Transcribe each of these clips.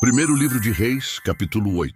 Primeiro livro de Reis, capítulo 8.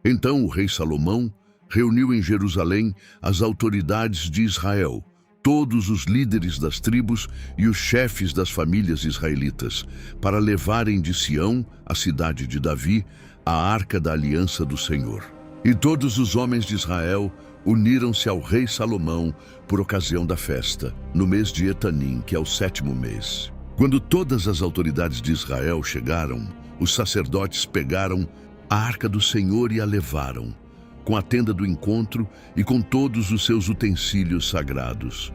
Então o rei Salomão reuniu em Jerusalém as autoridades de Israel, todos os líderes das tribos e os chefes das famílias israelitas, para levarem de Sião, a cidade de Davi, a arca da aliança do Senhor. E todos os homens de Israel uniram-se ao rei Salomão por ocasião da festa, no mês de Etanim, que é o 7º mês. Quando todas as autoridades de Israel chegaram, os sacerdotes pegaram a arca do Senhor e a levaram, com a tenda do encontro e com todos os seus utensílios sagrados.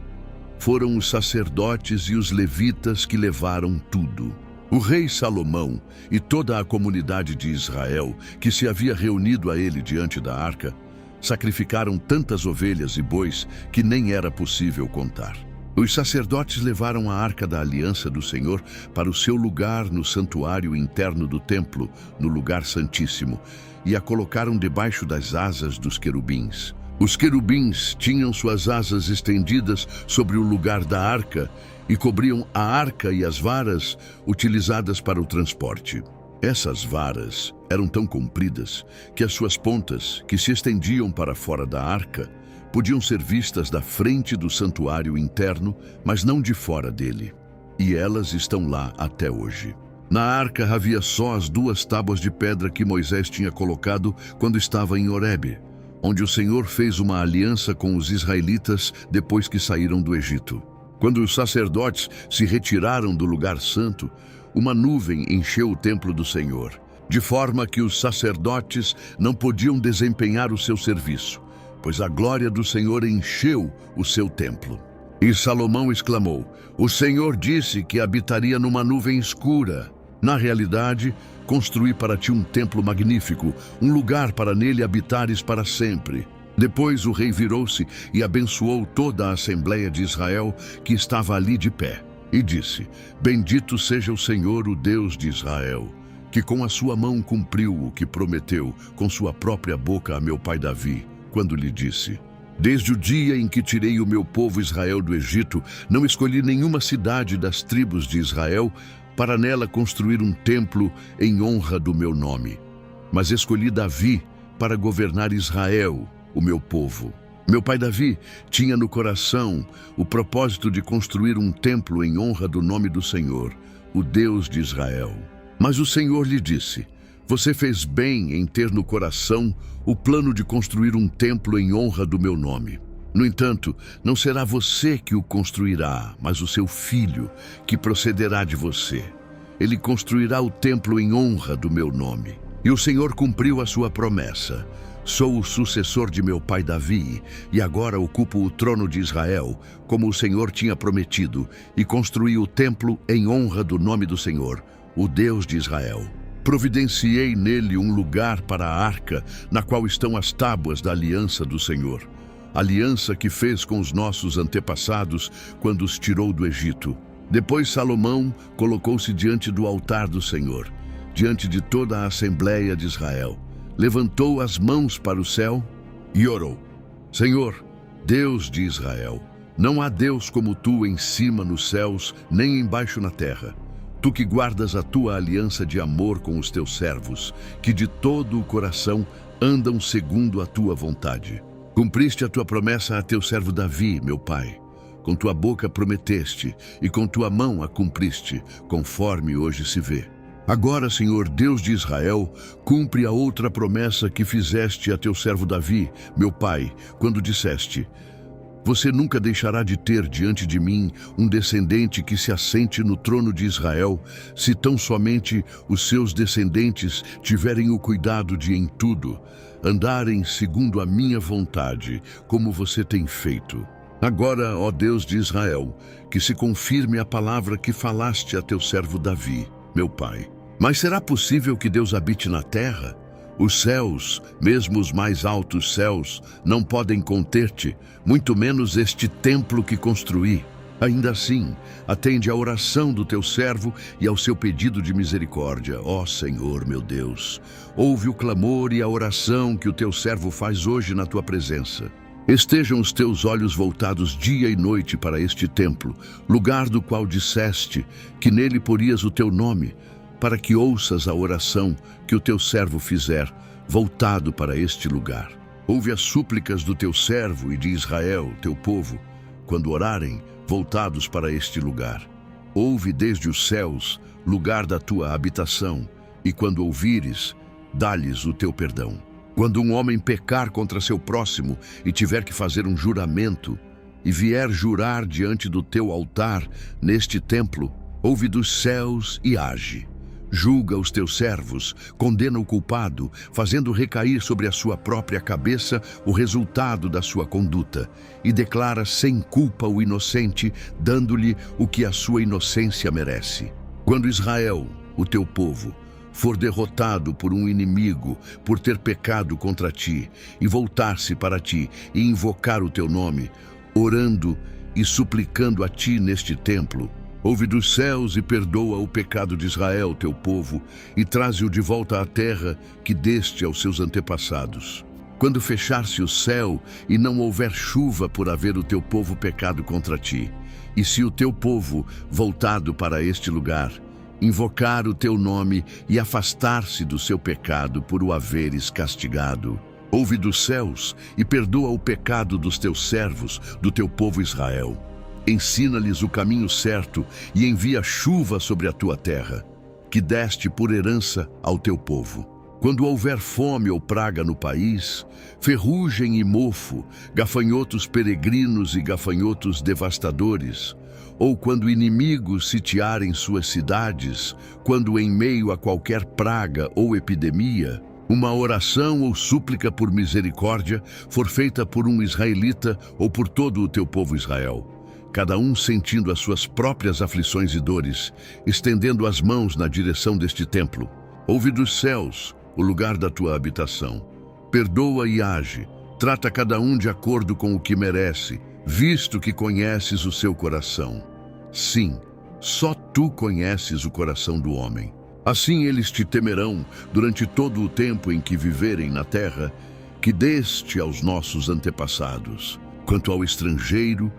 Foram os sacerdotes e os levitas que levaram tudo. O rei Salomão e toda a comunidade de Israel, que se havia reunido a ele diante da arca, sacrificaram tantas ovelhas e bois que nem era possível contar. Os sacerdotes levaram a arca da aliança do Senhor para o seu lugar no santuário interno do templo, no lugar santíssimo, e a colocaram debaixo das asas dos querubins. Os querubins tinham suas asas estendidas sobre o lugar da arca e cobriam a arca e as varas utilizadas para o transporte. Essas varas eram tão compridas que as suas pontas, que se estendiam para fora da arca, podiam ser vistas da frente do santuário interno, mas não de fora dele. E elas estão lá até hoje. Na arca havia só as 2 tábuas de pedra que Moisés tinha colocado quando estava em Horebe, onde o Senhor fez uma aliança com os israelitas depois que saíram do Egito. Quando os sacerdotes se retiraram do lugar santo, uma nuvem encheu o templo do Senhor, de forma que os sacerdotes não podiam desempenhar o seu serviço, pois a glória do Senhor encheu o seu templo. E Salomão exclamou: "O Senhor disse que habitaria numa nuvem escura. Na realidade, construí para ti um templo magnífico, um lugar para nele habitares para sempre." Depois o rei virou-se e abençoou toda a Assembleia de Israel que estava ali de pé, e disse: "Bendito seja o Senhor, o Deus de Israel, que com a sua mão cumpriu o que prometeu com sua própria boca a meu pai Davi, quando lhe disse: Desde o dia em que tirei o meu povo Israel do Egito, não escolhi nenhuma cidade das tribos de Israel para nela construir um templo em honra do meu nome, mas escolhi Davi para governar Israel, o meu povo. Meu pai Davi tinha no coração o propósito de construir um templo em honra do nome do Senhor, o Deus de Israel. Mas o Senhor lhe disse: Você fez bem em ter no coração o plano de construir um templo em honra do meu nome. No entanto, não será você que o construirá, mas o seu filho, que procederá de você. Ele construirá o templo em honra do meu nome. E o Senhor cumpriu a sua promessa. Sou o sucessor de meu pai Davi, e agora ocupo o trono de Israel, como o Senhor tinha prometido, e construí o templo em honra do nome do Senhor, o Deus de Israel. Providenciei nele um lugar para a arca, na qual estão as tábuas da aliança do Senhor, aliança que fez com os nossos antepassados quando os tirou do Egito. Depois Salomão colocou-se diante do altar do Senhor, diante de toda a Assembleia de Israel. Levantou as mãos para o céu e orou: Senhor, Deus de Israel, não há Deus como tu em cima nos céus, nem embaixo na terra. Tu que guardas a tua aliança de amor com os teus servos, que de todo o coração andam segundo a tua vontade. Cumpriste a tua promessa a teu servo Davi, meu pai. Com tua boca prometeste, e com tua mão a cumpriste, conforme hoje se vê. Agora, Senhor Deus de Israel, cumpre a outra promessa que fizeste a teu servo Davi, meu pai, quando disseste: Você nunca deixará de ter diante de mim um descendente que se assente no trono de Israel, se tão somente os seus descendentes tiverem o cuidado de, em tudo, andarem segundo a minha vontade, como você tem feito. Agora, ó Deus de Israel, que se confirme a palavra que falaste a teu servo Davi, meu pai. Mas será possível que Deus habite na terra? Os céus, mesmo os mais altos céus, não podem conter-te, muito menos este templo que construí. Ainda assim, atende à oração do teu servo e ao seu pedido de misericórdia, ó Senhor, meu Deus. Ouve o clamor e a oração que o teu servo faz hoje na tua presença. Estejam os teus olhos voltados dia e noite para este templo, lugar do qual disseste que nele porias o teu nome, para que ouças a oração que o teu servo fizer, voltado para este lugar. Ouve as súplicas do teu servo e de Israel, teu povo, quando orarem, voltados para este lugar. Ouve desde os céus, lugar da tua habitação, e quando ouvires, dá-lhes o teu perdão. Quando um homem pecar contra seu próximo e tiver que fazer um juramento, e vier jurar diante do teu altar neste templo, ouve dos céus e age. Julga os teus servos, condena o culpado, fazendo recair sobre a sua própria cabeça o resultado da sua conduta, e declara sem culpa o inocente, dando-lhe o que a sua inocência merece. Quando Israel, o teu povo, for derrotado por um inimigo por ter pecado contra ti, e voltar-se para ti e invocar o teu nome, orando e suplicando a ti neste templo, ouve dos céus e perdoa o pecado de Israel, teu povo, e traze-o de volta à terra que deste aos seus antepassados. Quando fechar-se o céu e não houver chuva por haver o teu povo pecado contra ti, e se o teu povo, voltado para este lugar, invocar o teu nome e afastar-se do seu pecado por o haveres castigado, ouve dos céus e perdoa o pecado dos teus servos, do teu povo Israel. Ensina-lhes o caminho certo e envia chuva sobre a tua terra, que deste por herança ao teu povo. Quando houver fome ou praga no país, ferrugem e mofo, gafanhotos peregrinos e gafanhotos devastadores, ou quando inimigos sitiarem suas cidades, quando em meio a qualquer praga ou epidemia, uma oração ou súplica por misericórdia for feita por um israelita ou por todo o teu povo Israel, cada um sentindo as suas próprias aflições e dores, estendendo as mãos na direção deste templo. Ouve dos céus o lugar da tua habitação. Perdoa e age. Trata cada um de acordo com o que merece, visto que conheces o seu coração. Sim, só tu conheces o coração do homem. Assim eles te temerão durante todo o tempo em que viverem na terra, que deste aos nossos antepassados. Quanto ao estrangeiro,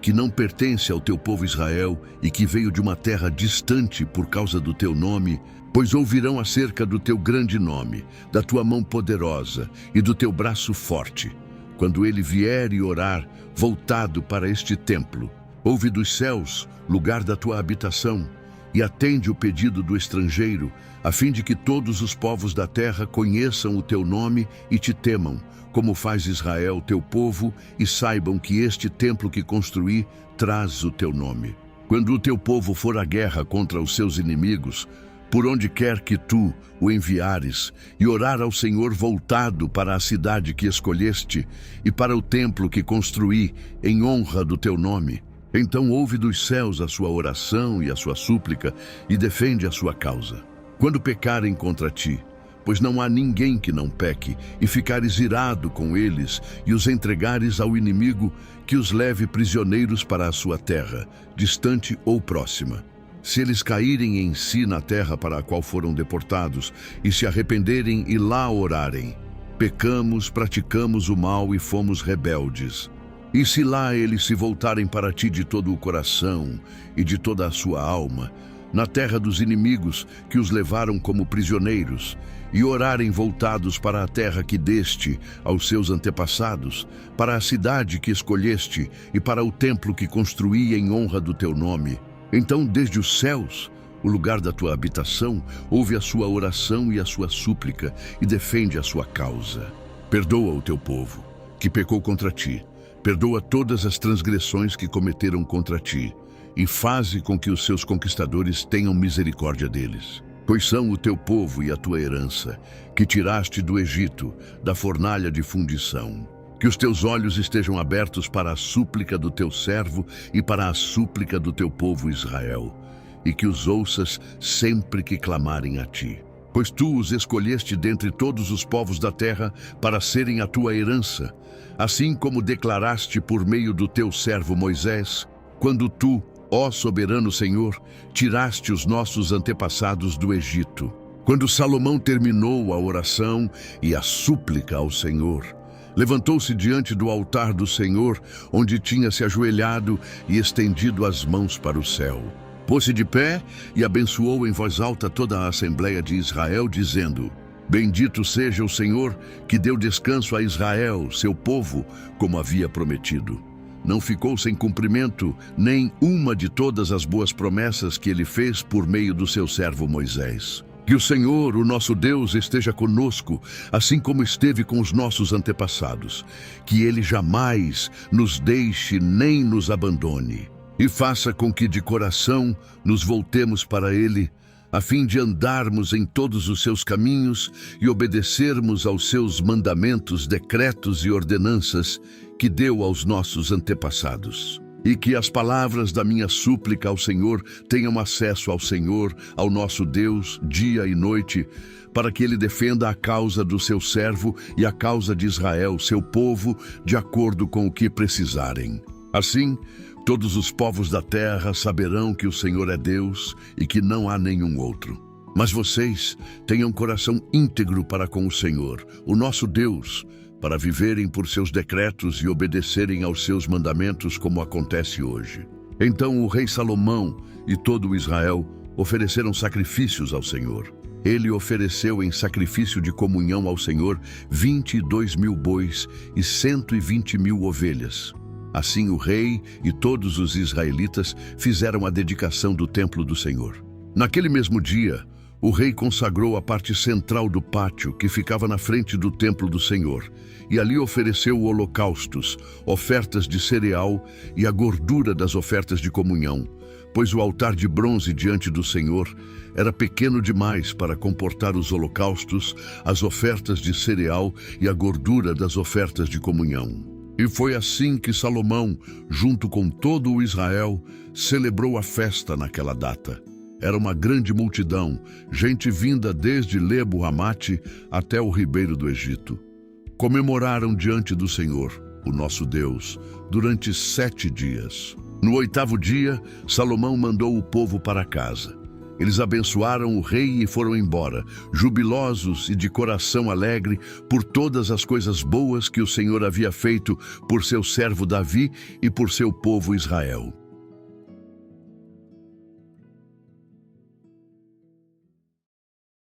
que não pertence ao teu povo Israel e que veio de uma terra distante por causa do teu nome, pois ouvirão acerca do teu grande nome, da tua mão poderosa e do teu braço forte, quando ele vier e orar, voltado para este templo. Ouve dos céus, lugar da tua habitação, e atende o pedido do estrangeiro, a fim de que todos os povos da terra conheçam o teu nome e te temam, como faz Israel, teu povo, e saibam que este templo que construí traz o teu nome. Quando o teu povo for à guerra contra os seus inimigos, por onde quer que tu o enviares, e orar ao Senhor voltado para a cidade que escolheste e para o templo que construí em honra do teu nome, então ouve dos céus a sua oração e a sua súplica e defende a sua causa. Quando pecarem contra ti, pois não há ninguém que não peque, e ficares irado com eles e os entregares ao inimigo, que os leve prisioneiros para a sua terra, distante ou próxima. Se eles caírem em si na terra para a qual foram deportados, e se arrependerem e lá orarem, pecamos, praticamos o mal e fomos rebeldes. E se lá eles se voltarem para ti de todo o coração e de toda a sua alma, na terra dos inimigos que os levaram como prisioneiros, e orarem voltados para a terra que deste aos seus antepassados, para a cidade que escolheste e para o templo que construí em honra do teu nome, então desde os céus, o lugar da tua habitação, ouve a sua oração e a sua súplica e defende a sua causa. Perdoa o teu povo, que pecou contra ti. Perdoa todas as transgressões que cometeram contra ti, e faze com que os seus conquistadores tenham misericórdia deles. Pois são o teu povo e a tua herança, que tiraste do Egito, da fornalha de fundição. Que os teus olhos estejam abertos para a súplica do teu servo e para a súplica do teu povo Israel, e que os ouças sempre que clamarem a ti. Pois tu os escolheste dentre todos os povos da terra para serem a tua herança, assim como declaraste por meio do teu servo Moisés, quando tu, ó soberano Senhor, tiraste os nossos antepassados do Egito. Quando Salomão terminou a oração e a súplica ao Senhor, levantou-se diante do altar do Senhor, onde tinha se ajoelhado e estendido as mãos para o céu. Pôs-se de pé e abençoou em voz alta toda a Assembleia de Israel, dizendo: Bendito seja o Senhor, que deu descanso a Israel, seu povo, como havia prometido. Não ficou sem cumprimento nem uma de todas as boas promessas que ele fez por meio do seu servo Moisés. Que o Senhor, o nosso Deus, esteja conosco, assim como esteve com os nossos antepassados. Que ele jamais nos deixe nem nos abandone. E faça com que de coração nos voltemos para ele, a fim de andarmos em todos os seus caminhos e obedecermos aos seus mandamentos, decretos e ordenanças que deu aos nossos antepassados. E que as palavras da minha súplica ao Senhor tenham acesso ao Senhor, ao nosso Deus, dia e noite, para que ele defenda a causa do seu servo e a causa de Israel, seu povo, de acordo com o que precisarem. Assim, todos os povos da terra saberão que o Senhor é Deus e que não há nenhum outro. Mas vocês tenham coração íntegro para com o Senhor, o nosso Deus, para viverem por seus decretos e obedecerem aos seus mandamentos, como acontece hoje. Então o rei Salomão e todo o Israel ofereceram sacrifícios ao Senhor. Ele ofereceu em sacrifício de comunhão ao Senhor 22.000 bois e 120.000 ovelhas. Assim o rei e todos os israelitas fizeram a dedicação do templo do Senhor. Naquele mesmo dia, o rei consagrou a parte central do pátio que ficava na frente do templo do Senhor, e ali ofereceu holocaustos, ofertas de cereal e a gordura das ofertas de comunhão, pois o altar de bronze diante do Senhor era pequeno demais para comportar os holocaustos, as ofertas de cereal e a gordura das ofertas de comunhão. E foi assim que Salomão, junto com todo o Israel, celebrou a festa naquela data. Era uma grande multidão, gente vinda desde Lebo-Hamate até o ribeiro do Egito. Comemoraram diante do Senhor, o nosso Deus, durante 7 dias. No 8º dia, Salomão mandou o povo para casa. Eles abençoaram o rei e foram embora, jubilosos e de coração alegre por todas as coisas boas que o Senhor havia feito por seu servo Davi e por seu povo Israel.